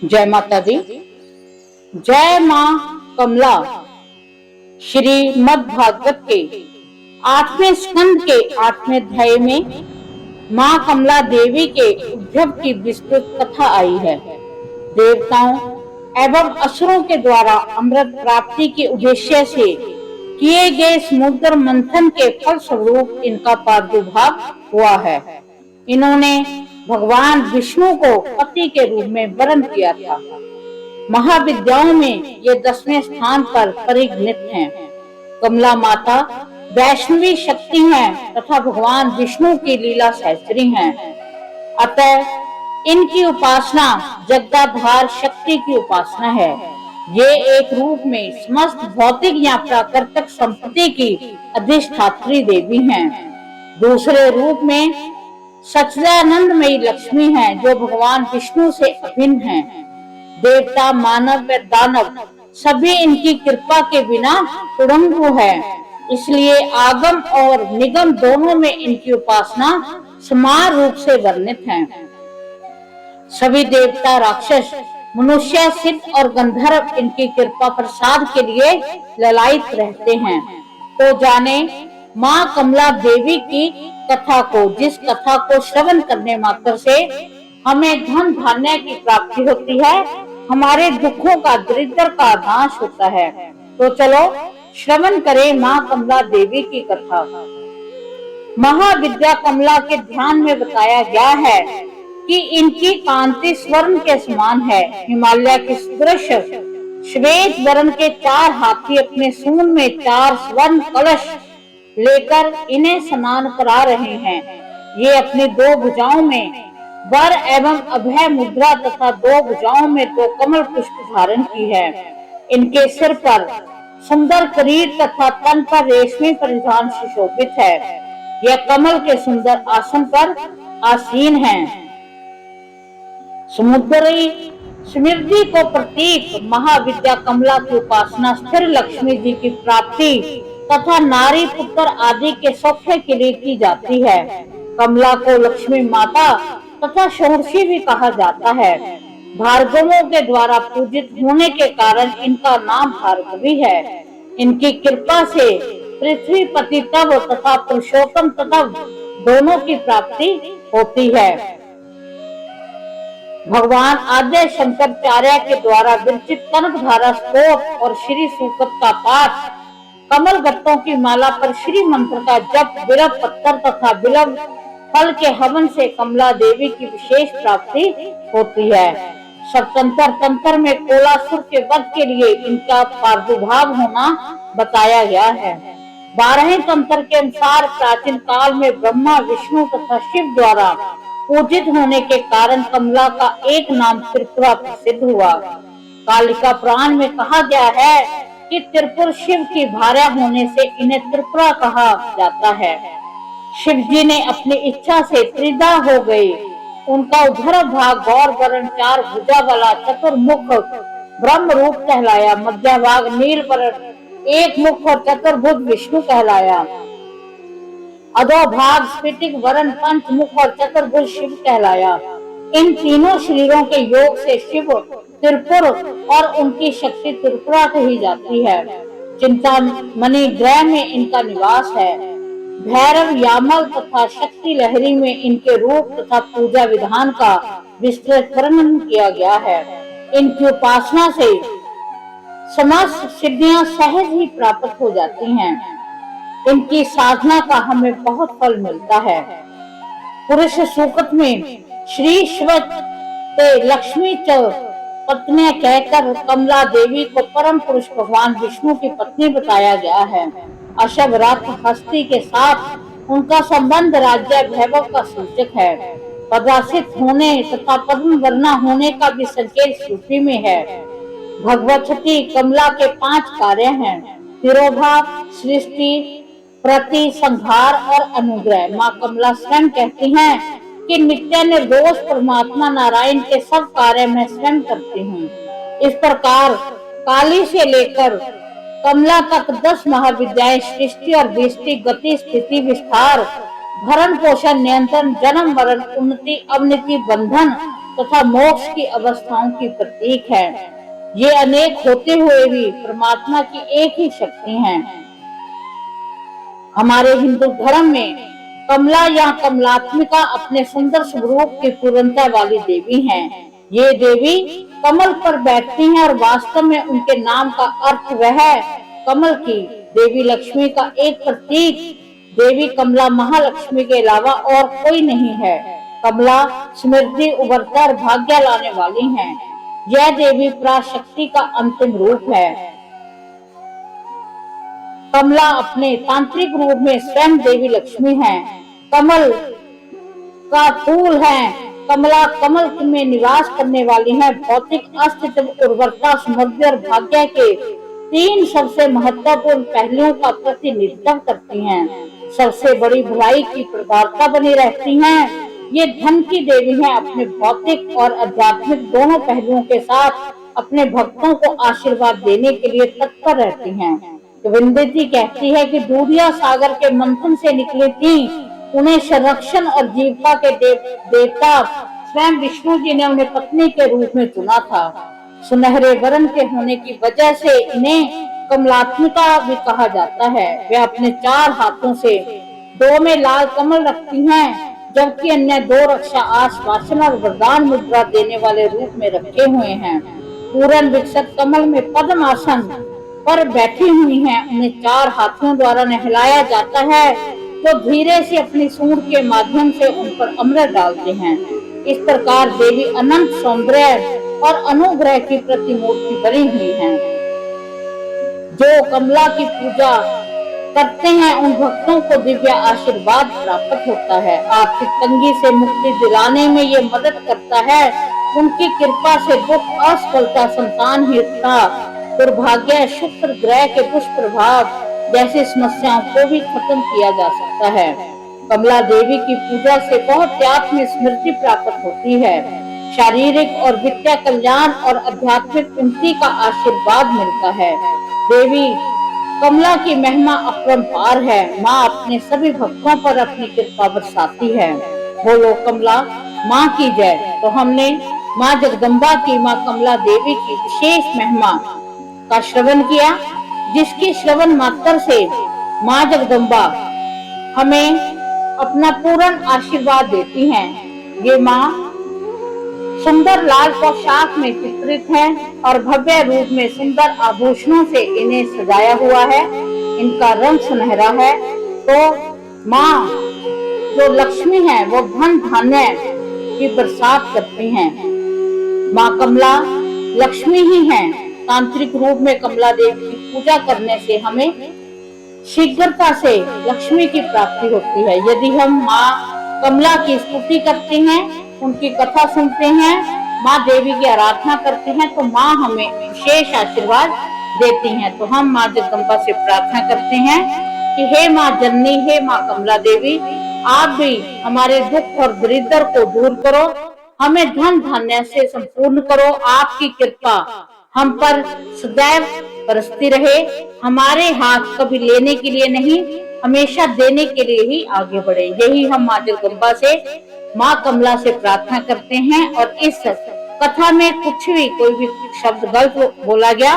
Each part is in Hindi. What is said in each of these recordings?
जय माता दी। जय माँ कमला। श्रीमद् भागवत के 8वें स्कंद के 8वें अध्याय में माँ कमला देवी के उद्भव की विस्तृत कथा आई है। देवताओं एवं असुरों के द्वारा अमृत प्राप्ति के उद्देश्य से किए गए समुद्र मंथन के फल स्वरूप इनका प्रादुर्भाव हुआ है। इन्होंने भगवान विष्णु को पति के रूप में वरण किया था। महाविद्याओं में ये 10वें स्थान पर परिगणित हैं। कमला माता वैष्णवी शक्ति हैं तथा भगवान विष्णु की लीला सहचरी हैं। अतः इनकी उपासना जगदाधार शक्ति की उपासना है। ये एक रूप में समस्त भौतिक या प्राकृतिक संपत्ति की अधिष्ठात्री देवी हैं। दूसरे रूप में सच्चिदानंदमयी लक्ष्मी हैं जो भगवान विष्णु से अभिन्न हैं। देवता मानव व दानव सभी इनकी कृपा के बिना उड़ंगू है। इसलिए आगम और निगम दोनों में इनकी उपासना समान रूप से वर्णित है। सभी देवता राक्षस मनुष्य सिद्ध और गंधर्व इनकी कृपा प्रसाद के लिए ललायित रहते हैं। तो जाने माँ कमला देवी की कथा को, जिस कथा को श्रवण करने मात्र से हमें धन धान्य की प्राप्ति होती है, हमारे दुखों का दरिद्र का नाश होता है। तो चलो श्रवण करें माँ कमला देवी की कथा। महाविद्या कमला के ध्यान में बताया गया है कि इनकी कांति स्वर्ण के समान है। हिमालय के सदृश श्वेत वर्ण के 4 हाथी अपने सूंड में 4 स्वर्ण कलश लेकर इन्हें स्नान करा रहे हैं। ये अपनी 2 भुजाओं में वर एवं अभय मुद्रा तथा 2 भुजाओं में 2 कमल पुष्प धारण की है। इनके सिर पर सुंदर किरीट तथा तन पर रेशमी परिधान सुशोभित है। यह कमल के सुंदर आसन पर आसीन हैं। समुद्री समृद्धि को प्रतीक महाविद्या कमला की उपासना स्थिर लक्ष्मी जी की प्राप्ति तथा नारी पुत्र आदि के सौख्य के लिए की जाती है। कमला को लक्ष्मी माता तथा षोडशी भी कहा जाता है। भार्गवों के द्वारा पूजित होने के कारण इनका नाम भार्गवी है। इनकी कृपा से पृथ्वी पति तव तथा पुरुषोत्तम तत्व दोनों की प्राप्ति होती है। भगवान आद्य शंकराचार्य के द्वारा विरचित कनकधारा स्तोत्र और श्री सूक्त का पाठ, कमल गट्टों की माला पर श्री मंत्र का जप, बिल्व पत्थर तथा बिल्व फल के हवन से कमला देवी की विशेष प्राप्ति होती है। स्वतंत्र तंत्र में कोलासुर के वध के लिए इनका प्रादुर्भाव होना बताया गया है। 12वें तंत्र के अनुसार प्राचीन काल में ब्रह्मा विष्णु तथा शिव द्वारा पूजित होने के कारण कमला का एक नाम त्रिपुरा प्रसिद्ध हुआ। कालिका पुराण में कहा गया है कि त्रिपुर शिव की भार्या होने से इन्हें त्रिपुरा कहा जाता है। शिव जी ने अपनी इच्छा से त्रिदा हो गए। उनका उधर भाग गौर वर्ण 4 भुजा वाला चतुर्मुख ब्रह्म रूप कहलाया। मध्य भाग नील वर्ण 1 मुख और चतुर्भुज विष्णु कहलाया। अधो भाग स्फटिक वर्ण 5 मुख और चतुर्भुज शिव कहलाया। इन तीनों शरीरों के योग से शिव त्रिपुर और उनकी शक्ति त्रिपुरा कही जाती है। चिंतामणि ग्रह में इनका निवास है। भैरव यामल तथा शक्ति लहरी में इनके रूप तथा पूजा विधान का विस्तृत वर्णन किया गया है। इनकी उपासना से समस्त सिद्धियां सहज ही प्राप्त हो जाती हैं। इनकी साधना का हमें बहुत फल मिलता है। पुरुष सूक्त में श्री शिव लक्ष्मी च पत्नी कहकर कमला देवी को परम पुरुष भगवान विष्णु की पत्नी बताया गया है। अशव रथ हस्ती के साथ उनका संबंध राज्य वैभव का सूचक है। परासित होने तथा पद्म वर्णा होने का भी संकेत श्रुति में है। भगवती कमला के 5 कार्य हैं: तिरोभाव, सृष्टि, प्रति, संहार और अनुग्रह। माँ कमला स्वयं कहती हैं कि नित्य निर्दोष परमात्मा नारायण के सब कार्य मैं स्वयं करती हूँ। इस प्रकार काली से लेकर कमला तक 10 महाविद्याएं सृष्टि और दृष्टि, गति, स्थिति, विस्तार, भरण पोषण, नियंत्रण, जन्म मरण, उन्नति, अवनति, बंधन तथा मोक्ष की अवस्थाओं की प्रतीक है। ये अनेक होते हुए भी परमात्मा की एक ही शक्ति है। हमारे हिंदू धर्म में कमला या कमलात्मिका अपने सुंदर स्वरूप की पूर्णता वाली देवी हैं। ये देवी कमल पर बैठती हैं और वास्तव में उनके नाम का अर्थ वह कमल की देवी लक्ष्मी का एक प्रतीक देवी कमला महालक्ष्मी के अलावा और कोई नहीं है। कमला समृद्धि, उबरता और भाग्य लाने वाली हैं। यह देवी पराशक्ति का अंतिम रूप है। कमला अपने तांत्रिक रूप में स्वयं देवी लक्ष्मी है। कमल का फूल है। कमला कमल में निवास करने वाली है। भौतिक अस्तित्व, उर्वरता, समृद्धि और भाग्य के तीन सबसे महत्वपूर्ण पहलुओं का प्रतिनिधित्व करती हैं। सबसे बड़ी भलाई की प्रगाढ़ता बनी रहती हैं। ये धन की देवी हैं। अपने भौतिक और आध्यात्मिक दोनों पहलुओं के साथ अपने भक्तों को आशीर्वाद देने के लिए तत्पर रहती हैं। विंध्यती कहती है कि दूरिया सागर के मंथन से निकली थी। उन्हें संरक्षण और जीविका के देवता स्वयं विष्णु जी ने उन्हें पत्नी के रूप में चुना था। सुनहरे वर्ण के होने की वजह से इन्हें कमलात्मिका भी कहा जाता है। वे अपने 4 हाथों से 2 में लाल कमल रखती हैं, जबकि अन्य 2 रक्षा, आश्वासन और वरदान मुद्रा देने वाले रूप में रखे हुए हैं। पूर्ण विकसित कमल में पद्म आसन पर बैठी हुई हैं। उन्हें 4 हाथों द्वारा नहलाया जाता है, जो धीरे से अपनी सूंड के माध्यम से उन पर अमृत डालते हैं। इस प्रकार देवी अनंत सौंदर्य और अनुग्रह की प्रतिमूर्ति बनी हुई हैं। जो कमला की पूजा करते हैं उन भक्तों को दिव्य आशीर्वाद प्राप्त होता है। आर्थिक तंगी से मुक्ति दिलाने में ये मदद करता है। उनकी कृपा से दुख, असफलता, संतानहीनता, दुर्भाग्य, शुक्र ग्रह के दुष्प्रभाव जैसी समस्याओं को भी खत्म किया जा सकता है। कमला देवी की पूजा से बहुत आत्म स्मृति प्राप्त होती है। शारीरिक और वित्तीय कल्याण और आध्यात्मिक उन्नति का आशीर्वाद मिलता है। देवी कमला की महिमा अपरंपार है। माँ अपने सभी भक्तों पर अपनी कृपा बरसाती है। बोलो कमला माँ की जय। तो हमने माँ जगदम्बा की, माँ कमला देवी की विशेष महिमा का श्रवण किया, जिसकी श्रवण मात्र से माँ जगदम्बा हमें अपना पूर्ण आशीर्वाद देती हैं। ये माँ सुंदर लाल पोशाक में चित्रित है और भव्य रूप में सुंदर आभूषणों से इन्हें सजाया हुआ है। इनका रंग सुनहरा है। तो माँ जो लक्ष्मी है वो धन धान्य की बरसात करती हैं। माँ कमला लक्ष्मी ही हैं। तांत्रिक रूप में कमला देवी की पूजा करने से हमें शीघ्रता से लक्ष्मी की प्राप्ति होती है। यदि हम माँ कमला की स्तुति करते हैं, उनकी कथा सुनते हैं, माँ देवी की आराधना करते हैं, तो माँ हमें विशेष आशीर्वाद देती हैं। तो हम माँ जगदम्बा से प्रार्थना करते हैं कि हे माँ जननी, हे माँ कमला देवी, आप भी हमारे दुख और दरिद्र को दूर करो, हमें धन धान्य से संपूर्ण करो। आपकी कृपा हम पर सदैव बरसती रहे। हमारे हाथ कभी लेने के लिए नहीं, हमेशा देने के लिए ही आगे बढ़े। यही हम माँ जगदम्बा से, माँ कमला से प्रार्थना करते हैं। और इस कथा में कुछ भी, कोई भी शब्द गलत बोला गया,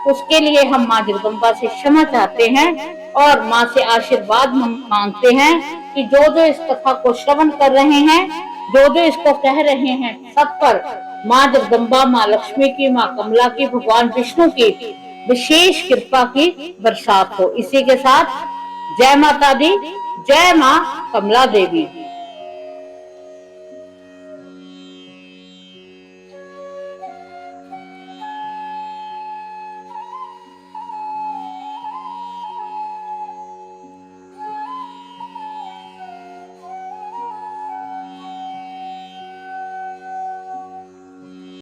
उसके लिए हम माँ जगदम्बा से क्षमा चाहते हैं और माँ से आशीर्वाद मांगते हैं कि जो जो इस कथा को श्रवण कर रहे हैं, जो जो इसको कह रहे हैं, सब पर माँ जगदम्बा, माँ लक्ष्मी की, माँ कमला की, भगवान विष्णु की विशेष कृपा की बरसात हो। इसी के साथ जय माता दी, जय माँ कमला देवी।